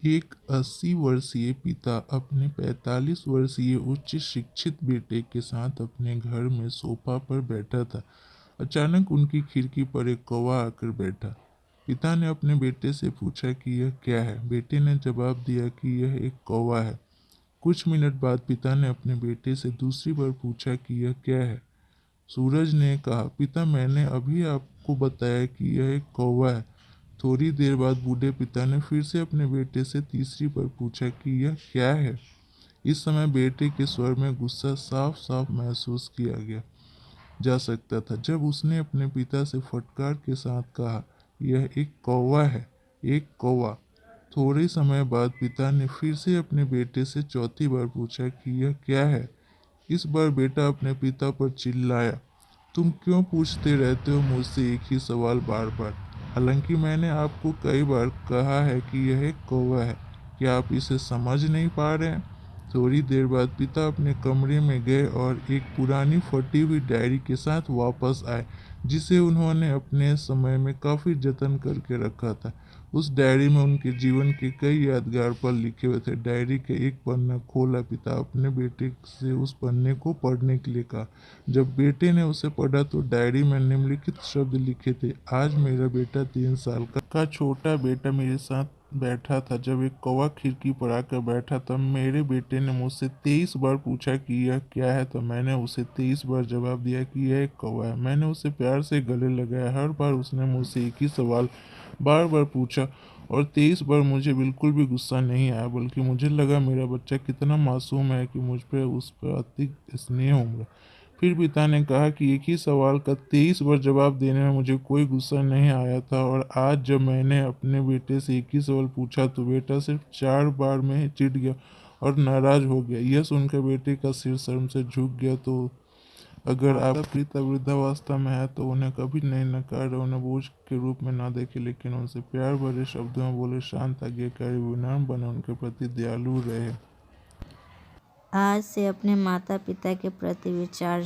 एक 80 वर्षीय पिता अपने 45 वर्षीय उच्च शिक्षित बेटे के साथ अपने घर में सोफा पर बैठा था। अचानक उनकी खिड़की पर एक कौवा आकर बैठा। पिता ने अपने बेटे से पूछा कि यह क्या है। बेटे ने जवाब दिया कि यह एक कौवा है। कुछ मिनट बाद पिता ने अपने बेटे से दूसरी बार पूछा कि यह क्या है। सूरज ने कहा, पिता मैंने अभी आपको बताया कि यह एक कौवा है। थोड़ी देर बाद बूढ़े पिता ने फिर से अपने बेटे से तीसरी बार पूछा कि यह क्या है। इस समय बेटे के स्वर में गुस्सा साफ साफ महसूस किया गया जा सकता था जब उसने अपने पिता से फटकार के साथ कहा, यह एक कौवा है, एक कौवा। थोड़े समय बाद पिता ने फिर से अपने बेटे से चौथी बार पूछा कि यह क्या है। इस बार बेटा अपने पिता पर चिल्लाया, तुम क्यों पूछते रहते हो मुझसे एक ही सवाल बार बार। हालांकि मैंने आपको कई बार कहा है कि यह एक कौवा है। क्या आप इसे समझ नहीं पा रहे हैं। थोड़ी देर बाद पिता अपने कमरे में गए और एक पुरानी फटी हुई डायरी के साथ वापस आए, जिसे उन्होंने अपने समय में काफ़ी जतन करके रखा था। उस डायरी में उनके जीवन के कई यादगार पल लिखे हुए थे। डायरी के एक पन्ना खोला। पिता अपने बेटे से उस पन्ने को पढ़ने के लिए कहा। जब बेटे ने उसे पढ़ा तो डायरी में निम्नलिखित शब्द लिखे थे, आज मेरा बेटा 3 साल का छोटा बेटा मेरे साथ बैठा था। जब एक कौवा खिड़की पर आकर बैठा तब मेरे बेटे ने मुझसे 23 बार पूछा कि यह क्या है, तो मैंने उसे 23 बार जवाब दिया कि यह एक कौवा है। मैंने उसे प्यार से गले लगाया। हर बार उसने मुझसे एक ही सवाल बार बार पूछा और 23 बार मुझे बिल्कुल भी गुस्सा नहीं आया, बल्कि मुझे लगा मेरा बच्चा कितना मासूम है कि मुझ पर उस पर अति स्नेह उमड़ा। फिर पिता ने कहा कि एक ही सवाल का 23 बार जवाब देने में मुझे कोई गुस्सा नहीं आया था, और आज जब मैंने अपने बेटे से एक ही सवाल पूछा तो बेटा सिर्फ 4 बार में ही चिढ़ गया और नाराज हो गया। यह सुनकर बेटे का सिर शर्म से झुक गया। तो अगर आपकी पिता वृद्धावस्था में है तो उन्हें कभी नहीं नकारे, उन्हें बोझ के रूप में ना देखे, लेकिन उनसे प्यार भरे शब्दों में बोले, शांत, आज्ञाकारी, विनम्र बने, उनके प्रति दयालु रहे। आज से अपने माता पिता के प्रति विचार